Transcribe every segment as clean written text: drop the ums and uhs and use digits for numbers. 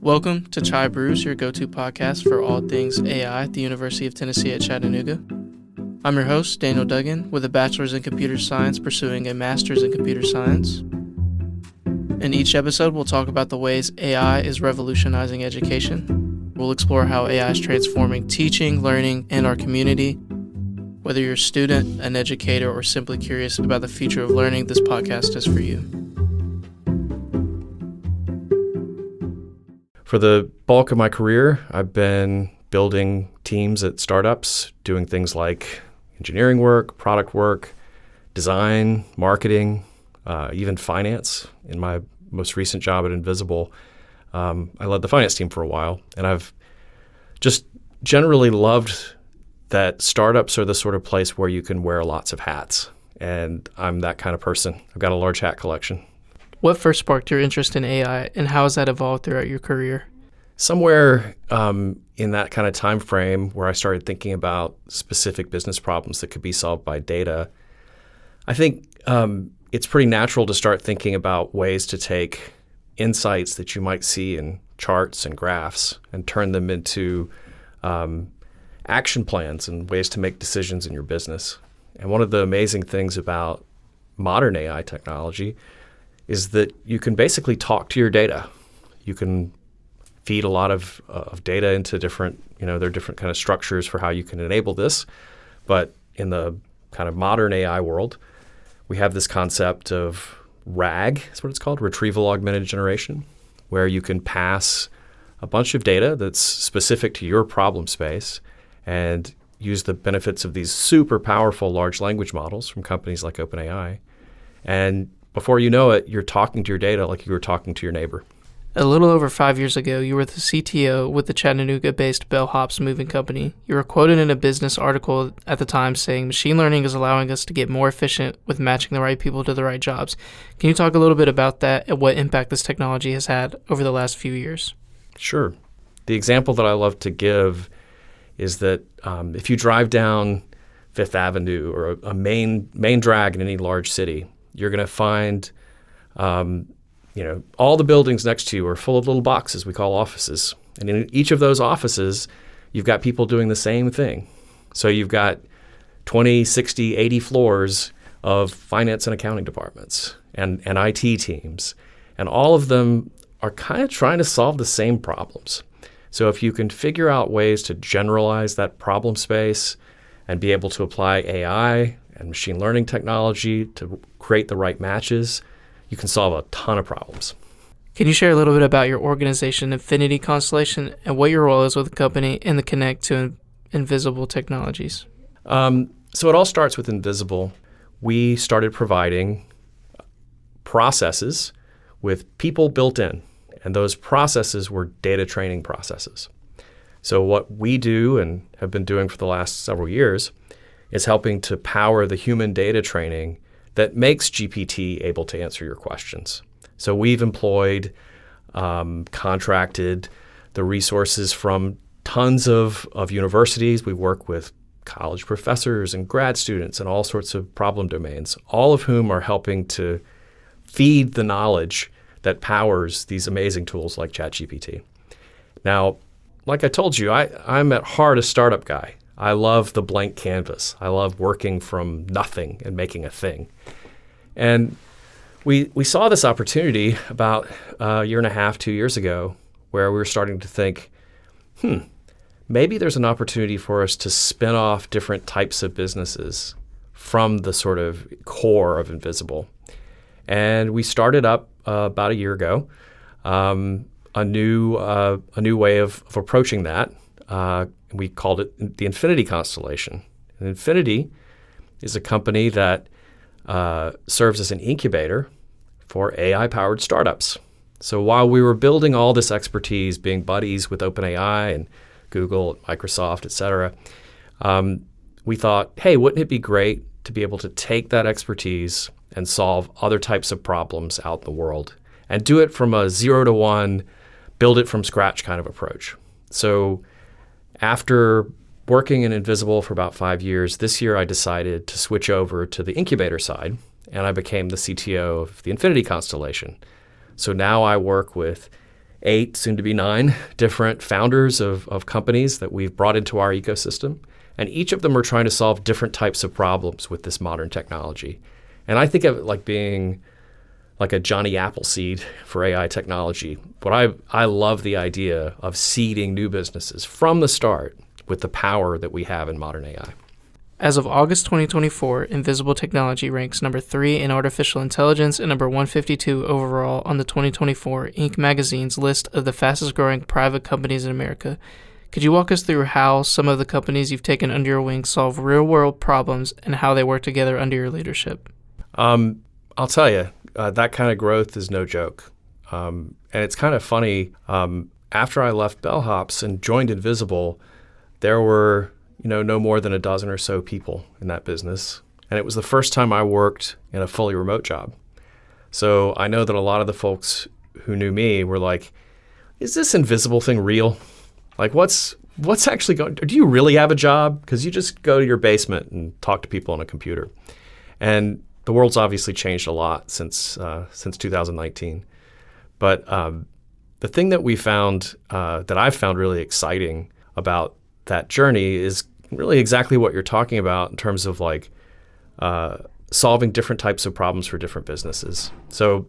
Welcome to CH-AI Brews, your go-to podcast for all things AI at the University of Tennessee at Chattanooga. I'm your host, Daniel Duggin, with a bachelor's in computer science pursuing a master's in computer science. In each episode, we'll talk about the ways AI is revolutionizing education. We'll explore how AI is transforming teaching, learning, and our community. Whether you're a student, an educator, or simply curious about the future of learning, this podcast is for you. For the bulk of my career, I've been building teams at startups, doing things like engineering work, product work, design, marketing, even finance. In my most recent job at Invisible, I led the finance team for a while, and I've just generally loved that startups are the sort of place where you can wear lots of hats, and I'm that kind of person. I've got a large hat collection. What first sparked your interest in AI, and how has that evolved throughout your career? Somewhere in that kind of time frame where I started thinking about specific business problems that could be solved by data, I think it's pretty natural to start thinking about ways to take insights that you might see in charts and graphs and turn them into action plans and ways to make decisions in your business. And one of the amazing things about modern AI technology is that you can basically talk to your data. You can feed a lot of data into different, there are different kind of structures for how you can enable this. But in the kind of modern AI world, we have this concept of RAG, that's what it's called, retrieval augmented generation, where you can pass a bunch of data that's specific to your problem space and use the benefits of these super powerful large language models from companies like OpenAI. And before you know it, you're talking to your data like you were talking to your neighbor. A little over 5 years ago, you were the CTO with the Chattanooga-based Bellhops Moving Company. You were quoted in a business article at the time saying, "Machine learning is allowing us to get more efficient with matching the right people to the right jobs." Can you talk a little bit about that and what impact this technology has had over the last few years? Sure. The example that I love to give is that if you drive down Fifth Avenue or a main drag in any large city, you're going to find all the buildings next to you are full of little boxes we call offices. And in each of those offices, you've got people doing the same thing. So you've got 20, 60, 80 floors of finance and accounting departments and IT teams. And all of them are kind of trying to solve the same problems. So if you can figure out ways to generalize that problem space and be able to apply AI and machine learning technology to create the right matches, you can solve a ton of problems. Can you share a little bit about your organization, Infinity Constellation, and what your role is with the company and the connect to Invisible Technologies? So it all starts with Invisible. We started providing processes with people built in, and those processes were data training processes. So what we do and have been doing for the last several years is helping to power the human data training that makes GPT able to answer your questions. So we've employed, contracted the resources from tons of universities. We work with college professors and grad students and all sorts of problem domains, all of whom are helping to feed the knowledge that powers these amazing tools like ChatGPT. Now, like I told you, I'm at heart a startup guy. I love the blank canvas. I love working from nothing and making a thing. And we saw this opportunity about a year and a half, 2 years ago, where we were starting to think, maybe there's an opportunity for us to spin off different types of businesses from the sort of core of Invisible. And we started up about a year ago, a new way of approaching that. We called it the Infinity Constellation. And Infinity is a company that serves as an incubator for AI-powered startups. So while we were building all this expertise, being buddies with OpenAI and Google, Microsoft, et cetera, we thought, hey, wouldn't it be great to be able to take that expertise and solve other types of problems out in the world and do it from a 0 to 1, build it from scratch kind of approach. So after working in Invisible for about 5 years, this year I decided to switch over to the incubator side, and I became the CTO of the Infinity Constellation. So now I work with 8, soon to be 9, different founders of companies that we've brought into our ecosystem. And each of them are trying to solve different types of problems with this modern technology. And I think of it like being like a Johnny Appleseed for AI technology. But I love the idea of seeding new businesses from the start with the power that we have in modern AI. As of August 2024, Invisible Technology ranks number 3 in artificial intelligence and number 152 overall on the 2024 Inc. magazine's list of the fastest-growing private companies in America. Could you walk us through how some of the companies you've taken under your wing solve real-world problems and how they work together under your leadership? I'll tell you, that kind of growth is no joke. And it's kind of funny. After I left Bellhops and joined Invisible, there were no more than a dozen or so people in that business. And it was the first time I worked in a fully remote job. So I know that a lot of the folks who knew me were like, is this Invisible thing real? Like, what's actually going, do you really have a job? Because you just go to your basement and talk to people on a computer. And the world's obviously changed a lot since 2019. But the thing that we found, that I've found really exciting about that journey is really exactly what you're talking about in terms of like solving different types of problems for different businesses. So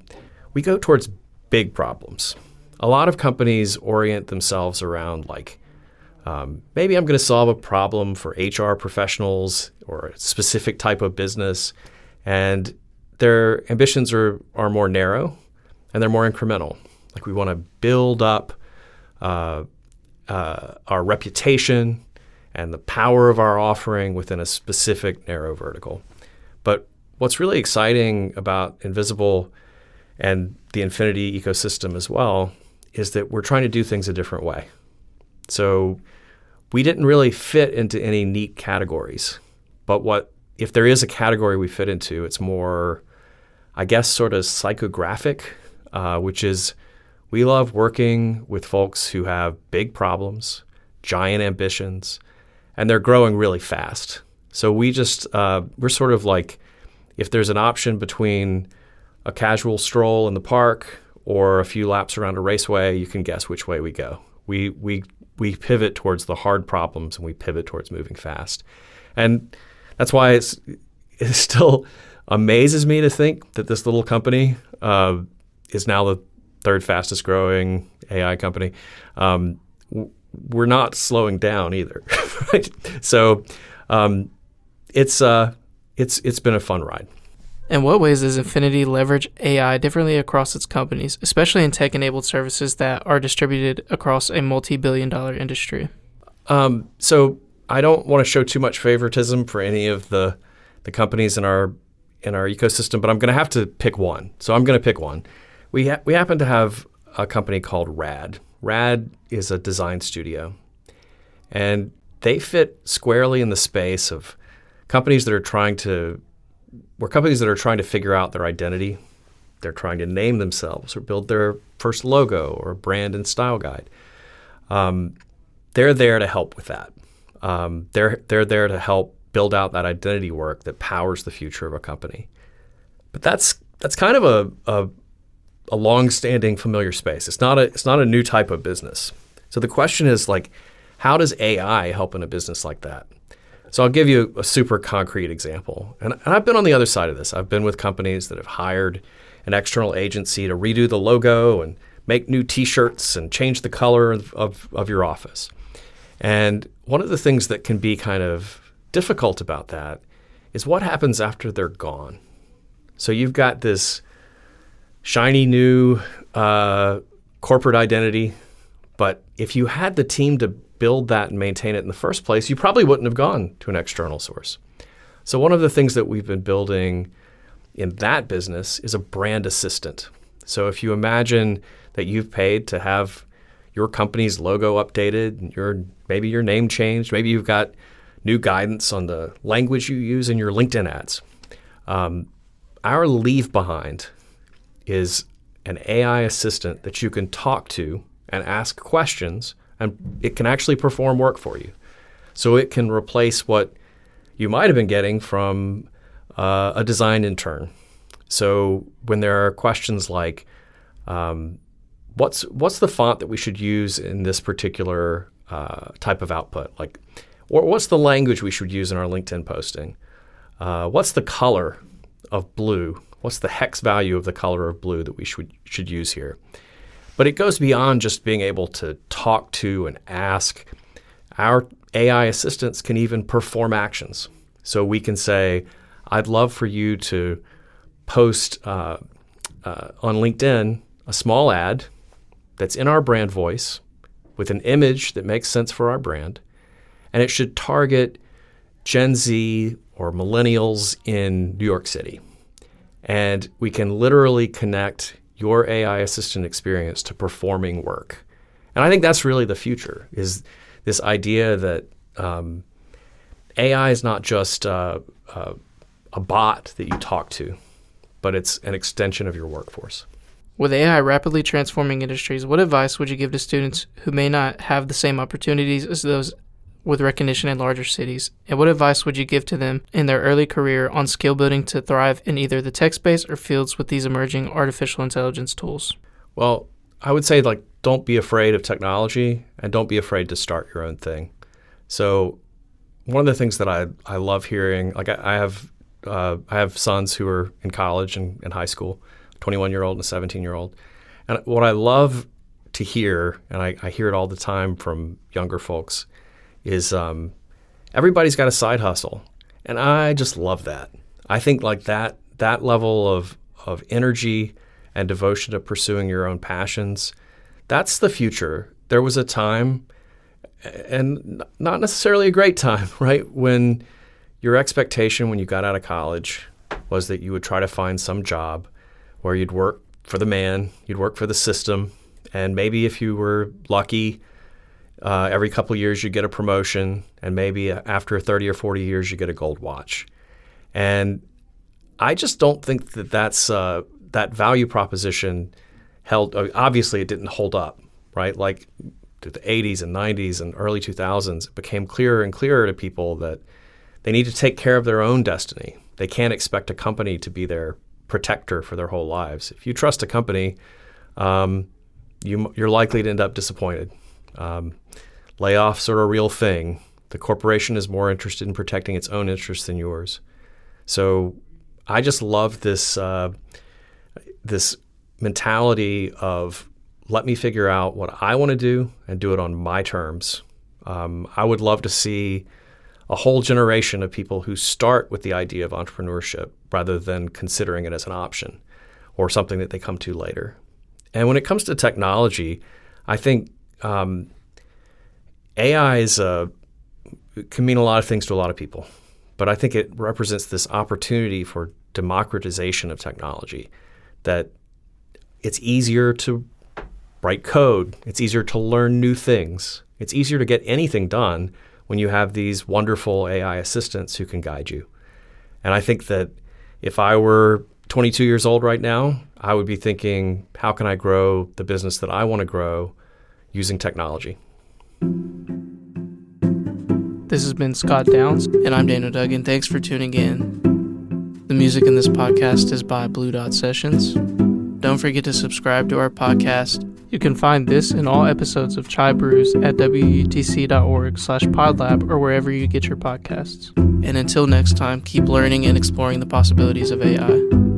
we go towards big problems. A lot of companies orient themselves around like, maybe I'm going to solve a problem for HR professionals or a specific type of business, and their ambitions are more narrow and they're more incremental. Like we want to build up our reputation and the power of our offering within a specific narrow vertical. But what's really exciting about Invisible and the Infinity ecosystem as well is that we're trying to do things a different way. So we didn't really fit into any neat categories. But if there is a category we fit into, it's more, I guess, sort of psychographic, which is we love working with folks who have big problems, giant ambitions, and they're growing really fast. So we're sort of like, if there's an option between a casual stroll in the park or a few laps around a raceway, you can guess which way we go. We pivot towards the hard problems and we pivot towards moving fast. And that's why it still amazes me to think that this little company is now the third fastest growing AI company. We're not slowing down either, right? So it's been a fun ride. In what ways does Infinity leverage AI differently across its companies, especially in tech-enabled services that are distributed across a multi-billion-dollar industry? So I don't want to show too much favoritism for any of the companies in our ecosystem, but I'm going to have to pick one. So I'm going to pick one. We happen to have a company called Rad. Rad is a design studio, and they fit squarely in the space of companies that are trying to figure out their identity. They're trying to name themselves or build their first logo or brand and style guide. They're there to help with that. They're there to help build out that identity work that powers the future of a company. But that's kind of a long-standing familiar space. It's not a new type of business. So the question is like, how does AI help in a business like that? So I'll give you a super concrete example. And I've been on the other side of this. I've been with companies that have hired an external agency to redo the logo and make new T-shirts and change the color of your office. And one of the things that can be kind of difficult about that is what happens after they're gone. So you've got this shiny new corporate identity, but if you had the team to build that and maintain it in the first place, you probably wouldn't have gone to an external source. So one of the things that we've been building in that business is a brand assistant. So if you imagine that you've paid to have your company's logo updated, maybe your name changed, maybe you've got new guidance on the language you use in your LinkedIn ads. Our leave behind is an AI assistant that you can talk to and ask questions, and it can actually perform work for you. So it can replace what you might have been getting from a design intern. So when there are questions like, what's the font that we should use in this particular type of output? Like, or what's the language we should use in our LinkedIn posting? What's the color of blue? What's the hex value of the color of blue that we should use here? But it goes beyond just being able to talk to and ask. Our AI assistants can even perform actions. So we can say, I'd love for you to post on LinkedIn a small ad that's in our brand voice with an image that makes sense for our brand. And it should target Gen Z or millennials in New York City. And we can literally connect your AI assistant experience to performing work. And I think that's really the future, is this idea that AI is not just a bot that you talk to, but it's an extension of your workforce. With AI rapidly transforming industries, what advice would you give to students who may not have the same opportunities as those with recognition in larger cities? And what advice would you give to them in their early career on skill building to thrive in either the tech space or fields with these emerging artificial intelligence tools? Well, I would say, like, don't be afraid of technology and don't be afraid to start your own thing. So one of the things that I love hearing, like I have sons who are in college and in high school, a 21-year-old and a 17-year-old. And what I love to hear, and I hear it all the time from younger folks, is everybody's got a side hustle. And I just love that. I think like that level of energy and devotion to pursuing your own passions, that's the future. There was a time, and not necessarily a great time, right, when your expectation when you got out of college was that you would try to find some job where you'd work for the man, you'd work for the system, and maybe if you were lucky, every couple of years you get a promotion, and maybe after 30 or 40 years you get a gold watch. And I just don't think that that value proposition held. Obviously, it didn't hold up, right? Like through the 80s and 90s and early 2000s, it became clearer and clearer to people that they need to take care of their own destiny. They can't expect a company to be their protector for their whole lives. If you trust a company, you're likely to end up disappointed. Layoffs are a real thing. The corporation is more interested in protecting its own interests than yours. So I just love this mentality of, let me figure out what I want to do and do it on my terms. I would love to see a whole generation of people who start with the idea of entrepreneurship rather than considering it as an option or something that they come to later. And when it comes to technology, I think AI can mean a lot of things to a lot of people, but I think it represents this opportunity for democratization of technology, that it's easier to write code, it's easier to learn new things, it's easier to get anything done when you have these wonderful AI assistants who can guide you. And I think that if I were 22 years old right now, I would be thinking, how can I grow the business that I want to grow using technology? This has been Scott Downs, and I'm Daniel Duggin. Thanks for tuning in. The music in this podcast is by Blue Dot Sessions. Don't forget to subscribe to our podcast. You can find this and all episodes of CH-AI Brews at wutc.org/podlab or wherever you get your podcasts. And until next time, keep learning and exploring the possibilities of AI.